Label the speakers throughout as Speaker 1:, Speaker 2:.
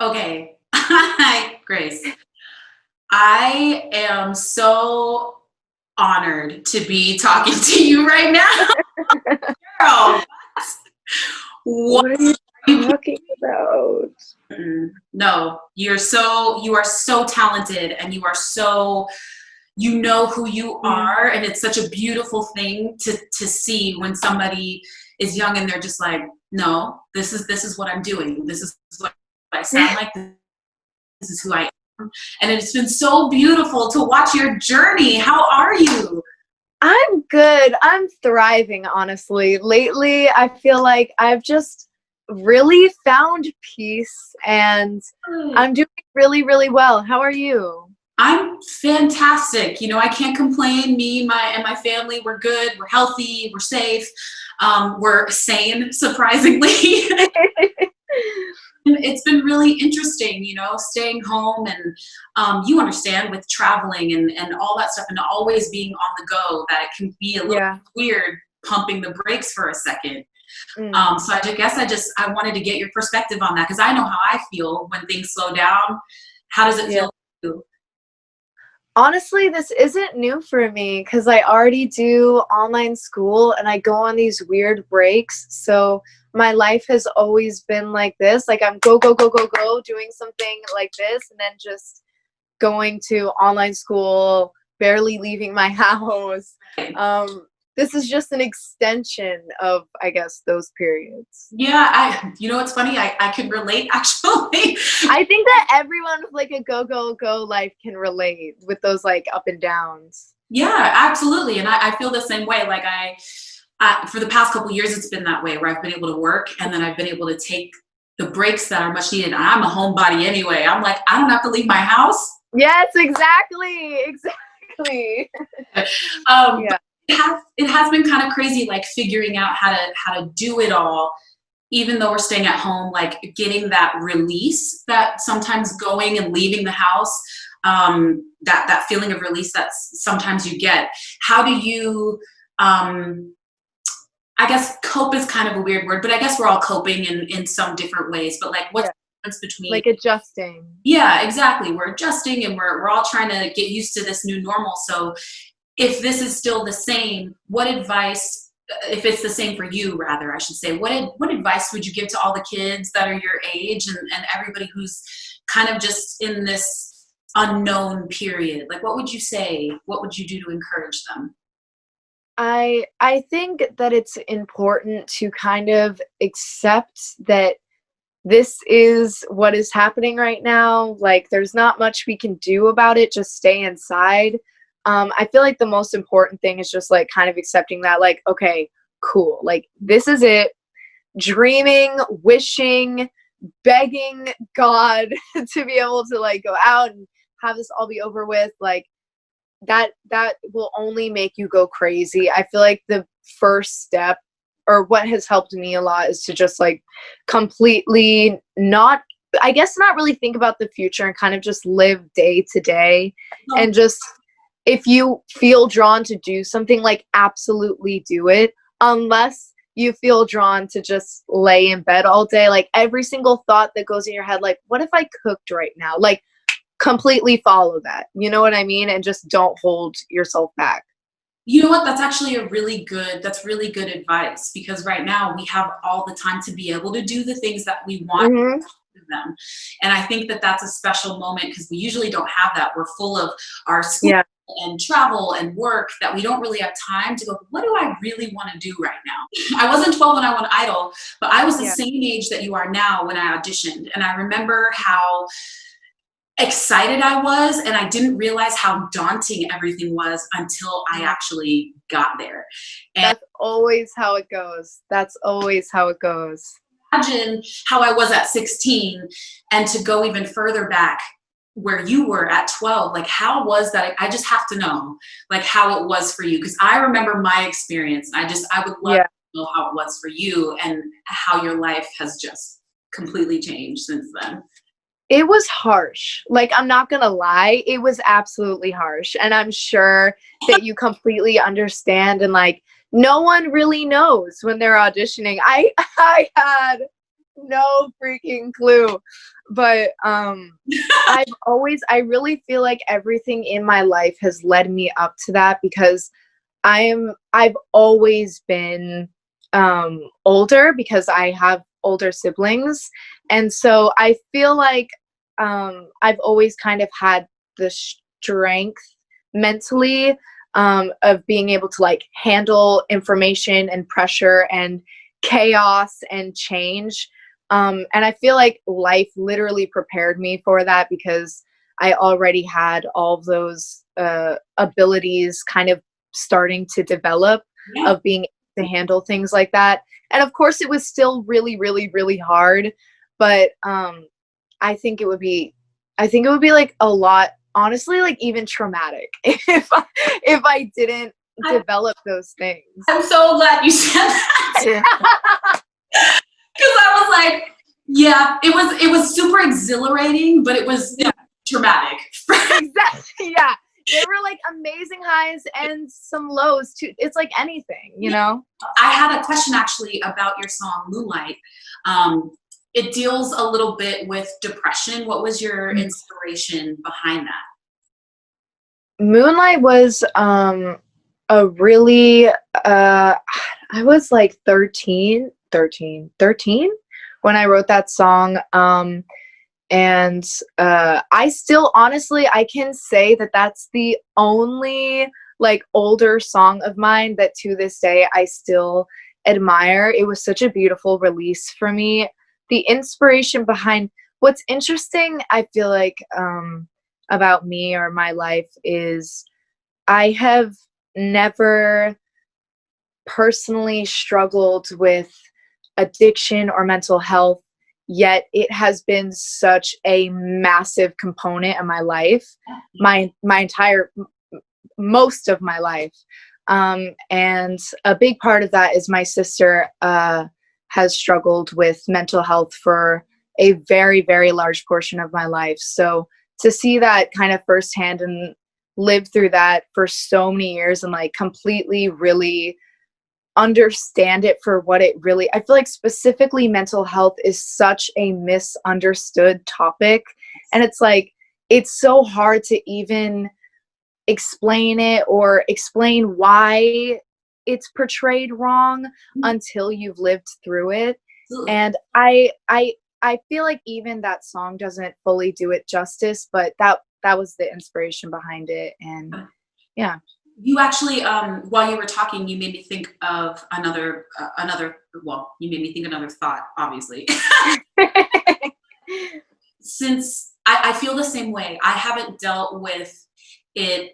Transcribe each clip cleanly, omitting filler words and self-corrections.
Speaker 1: Okay. Hi, Grace. I am so honored to be talking to you right now. Girl, what
Speaker 2: What are you
Speaker 1: are you?
Speaker 2: talking about?
Speaker 1: No, you are so talented and you are so, you know who you
Speaker 2: Mm.
Speaker 1: are, and it's such a beautiful thing to see when somebody is young and they're just like, no, this is what I'm doing. This is what I sound like. This is who I am. And it's been so beautiful to watch your journey. How are you?
Speaker 2: I'm good. I'm thriving, honestly. Lately, I feel like I've just really found peace and I'm doing really, really well. How are you?
Speaker 1: I'm fantastic. You know, I can't complain. Me, and my family, we're good. We're healthy. We're safe. We're sane, surprisingly. It's been really interesting, you know, staying home and you understand with traveling and all that stuff and always being on the go that it can be a little
Speaker 2: Yeah.
Speaker 1: weird pumping the brakes for a second.
Speaker 2: Mm.
Speaker 1: So I wanted to get your perspective on that because I know how I feel when things slow down. How does it
Speaker 2: Yeah.
Speaker 1: feel to you?
Speaker 2: Honestly, this isn't new for me because I already do online school and I go on these weird breaks. So my life has always been like this. Like I'm go, go, go, go, go, doing something like this, and then just going to online school, barely leaving my house. Um, this is just an extension of, I guess, those periods.
Speaker 1: Yeah, you know, it's funny. I can relate actually.
Speaker 2: I think that everyone with like a go, go, go life can relate with those like up and downs.
Speaker 1: Yeah, absolutely. And I feel the same way. Like for the past couple of years, it's been that way where I've been able to work and then I've been able to take the breaks that are much needed. I'm a homebody anyway. I'm like, I don't have to leave my house.
Speaker 2: Yes, exactly. Exactly.
Speaker 1: But
Speaker 2: Yeah.
Speaker 1: it has been kind of crazy, like figuring out how to do it all, even though we're staying at home, like getting that release that sometimes going and leaving the house, that feeling of release that sometimes you get. How do you, I guess cope is kind of a weird word, but I guess we're all coping in some different ways. But like, what's
Speaker 2: Yeah.
Speaker 1: the difference between?
Speaker 2: Like adjusting.
Speaker 1: Yeah, exactly. We're adjusting and we're all trying to get used to this new normal. So if this is still the same, what advice, if it's the same for you, rather, I should say, what advice would you give to all the kids that are your age and everybody who's kind of just in this unknown period? Like, what would you say? What would you do to encourage them?
Speaker 2: I think that it's important to kind of accept that this is what is happening right now. Like there's not much we can do about it. Just stay inside. I feel like the most important thing is just like kind of accepting that like, okay, cool. Like this is it. Dreaming, wishing, begging God to be able to like go out and have this all be over with. Like that will only make you go crazy. I feel like the first step or what has helped me a lot is to just like completely not, I guess, not really think about the future and kind of just live day to day.
Speaker 1: Oh,
Speaker 2: And just if you feel drawn to do something, like absolutely do it, unless you feel drawn to just lay in bed all day. Like every single thought that goes in your head, like what if I cooked right now, like completely follow that, you know what I mean, and just don't hold yourself back.
Speaker 1: you know what? That's actually that's really good advice because right now we have all the time to be able to do the things that we want
Speaker 2: Hmm.
Speaker 1: to them. And I think that that's a special moment because we usually don't have that. We're full of our school
Speaker 2: Yeah.
Speaker 1: and travel and work that we don't really have time to go, what do I really want to do right now? I wasn't 12 when I went Idol, but I was the
Speaker 2: Yeah.
Speaker 1: same age that you are now when I auditioned. And I remember how excited I was, and I didn't realize how daunting everything was until I actually got there. And
Speaker 2: That's always how it goes. That's always how it goes.
Speaker 1: imagine how I was at 16 and to go even further back where you were at 12, like how was that? I just have to know like how it was for you because I remember my experience. I would love
Speaker 2: Yeah.
Speaker 1: to know how it was for you and how your life has just completely changed since then.
Speaker 2: It was harsh. Like, I'm not gonna lie, it was absolutely harsh. And I'm sure that you completely understand. And like, no one really knows when they're auditioning. I had no freaking clue. But I really feel like everything in my life has led me up to that, because I've always been older because I have older siblings. And so I feel like I've always kind of had the strength mentally of being able to like handle information and pressure and chaos and change. And I feel like life literally prepared me for that, because I already had all of those abilities kind of starting to develop,
Speaker 1: Yeah.
Speaker 2: of being able to handle things like that. And of course, it was still really, really, really hard. But I think it would be, like a lot, honestly, like even traumatic if I didn't develop those things.
Speaker 1: I'm so glad you said that. Because I was like, yeah, it was super exhilarating, but it was traumatic.
Speaker 2: Exactly. Yeah. There were like amazing highs and some lows too. It's like anything, you know?
Speaker 1: I had a question actually about your song Moonlight. It deals a little bit with depression. What was your inspiration behind that?
Speaker 2: Moonlight was a really I was like 13 when I wrote that song. And I still, honestly, I can say that that's the only like older song of mine that to this day I still admire. It was such a beautiful release for me. The inspiration behind, what's interesting, I feel like, about me or my life is I have never personally struggled with addiction or mental health, yet it has been such a massive component of my life, my entire, most of my life. And a big part of that is my sister has struggled with mental health for a very, very large portion of my life. So to see that kind of firsthand and live through that for so many years and like completely really understand it for what it really, I feel like specifically mental health is such a misunderstood topic. And it's like, it's so hard to even explain it or explain why it's portrayed wrong until you've lived through it. And I feel like even that song doesn't fully do it justice, but that was the inspiration behind it. And yeah.
Speaker 1: You actually, while you were talking, you made me think of well, you made me think another thought, obviously. Since I feel the same way, I haven't dealt with it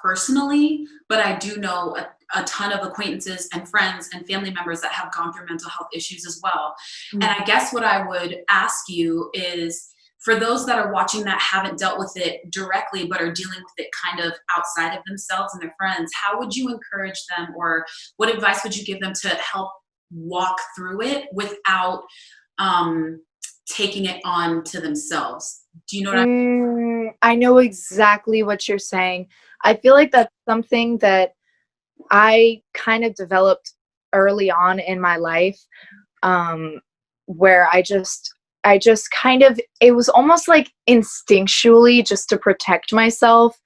Speaker 1: personally, but I do know a ton of acquaintances and friends and family members that have gone through mental health issues as well. And I guess what I would ask you is, for those that are watching that haven't dealt with it directly but are dealing with it kind of outside of themselves and their friends, how would you encourage them, or what advice would you give them to help walk through it without taking it on to themselves? Do you know what I mean?
Speaker 2: I know exactly what you're saying. I feel like that's something that I kind of developed early on in my life, where I just kind of, it was almost like instinctually, just to protect myself,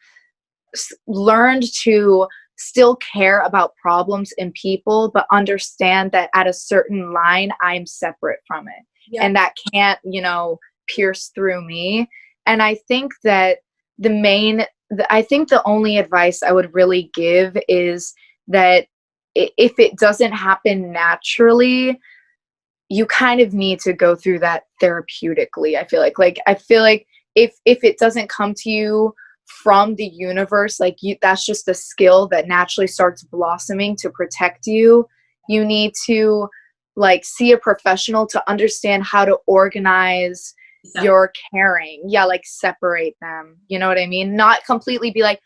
Speaker 2: learned to still care about problems and people, but understand that at a certain line, I'm separate from it. Yeah. And that can't, pierce through me. And I think that I think the only advice I would really give is that if it doesn't happen naturally, you kind of need to go through that therapeutically. I feel like if it doesn't come to you from the universe, like that's just a skill that naturally starts blossoming to protect you. You need to like see a professional to understand how to organize your caring. Yeah, like separate them. You know what I mean? Not completely be like,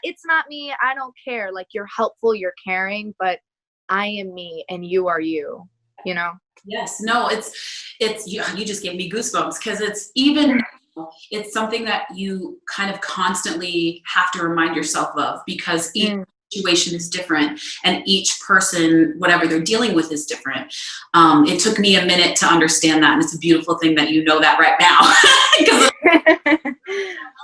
Speaker 2: it's not me, I don't care. Like, you're helpful, you're caring, but I am me and you are you, you know?
Speaker 1: Yes, no, it's you just gave me goosebumps, because it's something that you kind of constantly have to remind yourself of, because situation is different, and each person, whatever they're dealing with, is different. It took me a minute to understand that, and it's a beautiful thing that you know that right now, because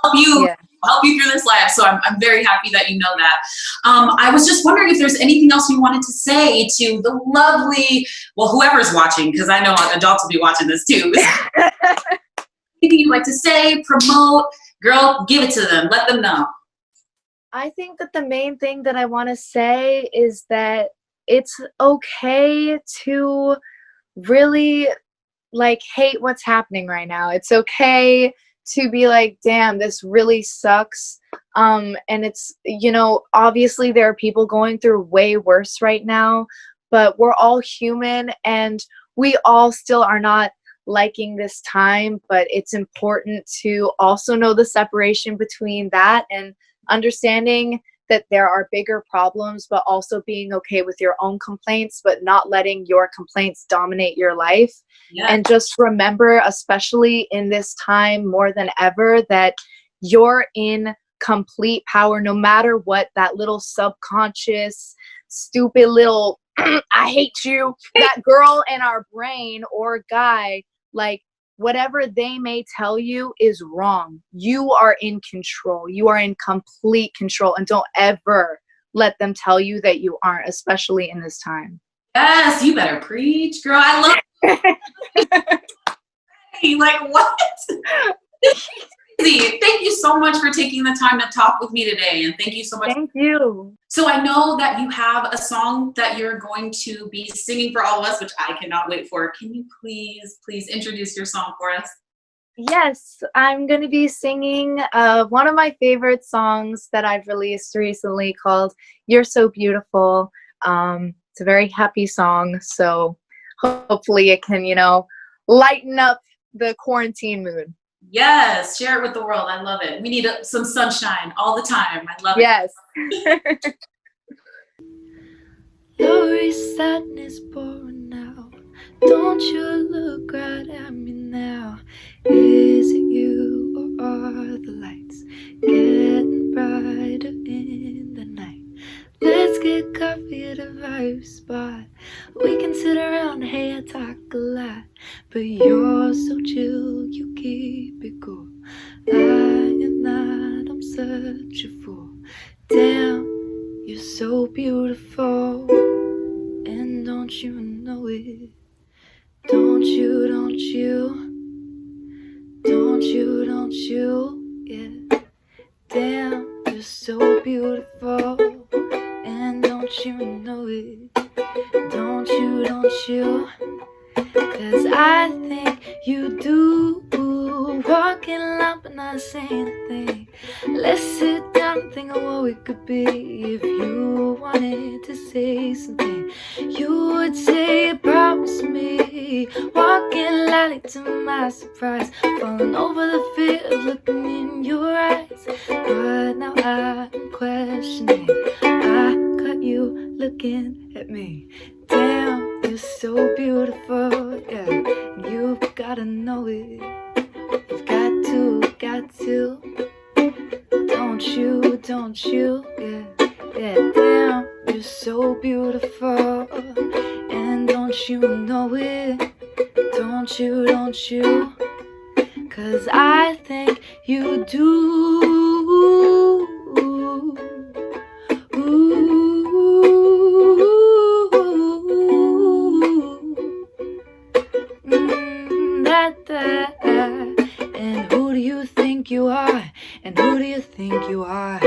Speaker 1: help you
Speaker 2: Yeah.
Speaker 1: help you through this life. So I'm very happy that you know that. I was just wondering if there's anything else you wanted to say to the lovely, well, whoever's watching, because I know adults will be watching this too. Anything you'd like to say, promote, girl, give it to them. Let them know.
Speaker 2: I think that the main thing that I want to say is that it's okay to really like hate what's happening right now. It's okay to be like, damn, this really sucks. And it's, you know, obviously there are people going through way worse right now, but we're all human and we all still are not liking this time. But it's important to also know the separation between that and understanding that there are bigger problems, but also being okay with your own complaints, but not letting your complaints dominate your life.
Speaker 1: Yeah.
Speaker 2: And just remember, especially in this time more than ever, that you're in complete power, no matter what that little subconscious, stupid little, I hate you, that girl in our brain or guy, like, whatever they may tell you is wrong. You are in control. You are in complete control. And don't ever let them tell you that you aren't, especially in this time.
Speaker 1: Yes, you better preach, girl. I love it. Hey, like, what? Crazy. Thank you so much for taking the time to talk with me today. And thank you so much.
Speaker 2: Thank you.
Speaker 1: So I know that you have a song that you're going to be singing for all of us, which I cannot wait for. Can you please introduce your song for us?
Speaker 2: Yes, I'm going to be singing one of my favorite songs that I've released recently called You're So Beautiful. It's a very happy song, so hopefully it can, you know, lighten up the quarantine mood.
Speaker 1: Yes, share it with the world. I love it. We need some sunshine all the time. I love it.
Speaker 2: Yes.
Speaker 3: Glory, sadness pouring out. Don't you look right at me now. Is it you or are the lights getting brighter in the night? Let's get coffee at a vibe spot. We can sit around, hey, I talk a lot, but you're so chill, you keep it cool. I am not, I'm such a fool. Damn, you're so beautiful, and don't you know it? Don't you, don't you, don't you, don't you, yeah. Damn, you're so beautiful, and don't you know it? Don't you, don't you, 'cause I think you do. Walking along but not saying a thing. Let's sit down and think of what we could be. If you wanted to say something, you would say you promised me. Walking lightly to my surprise, falling over the fear of looking in your eyes. But now I'm questioning, I caught you looking at me. Damn, you're so beautiful, yeah. You've gotta know it. You've got to. Don't you, yeah, yeah. Damn, you're so beautiful, and don't you know it? Don't you, 'cause I think you do. And who do you think you are? And who do you think you are?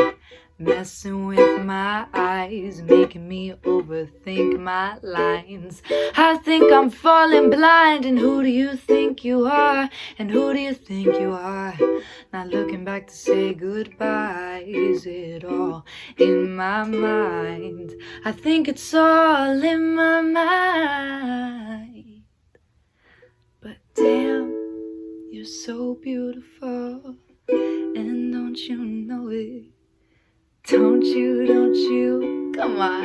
Speaker 3: Messing with my eyes, making me overthink my lines. I think I'm falling blind. And who do you think you are? And who do you think you are? Not looking back to say goodbye. Is it all in my mind? I think it's all in my mind. But damn, you're so beautiful, and don't you know it? Don't you, come on.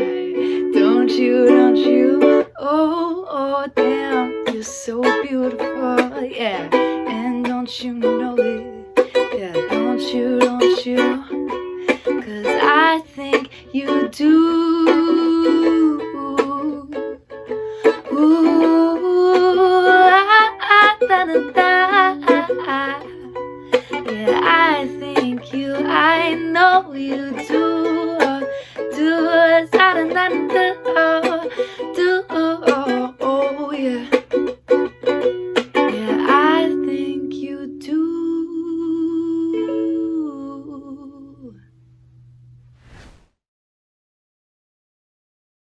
Speaker 3: Don't you, oh, damn, you're so beautiful, yeah. And don't you know it? Yeah, don't you, 'cause I think you do. Ooh, da, da, da. Yeah, I think you, I know you do. Do, da, da, da, da.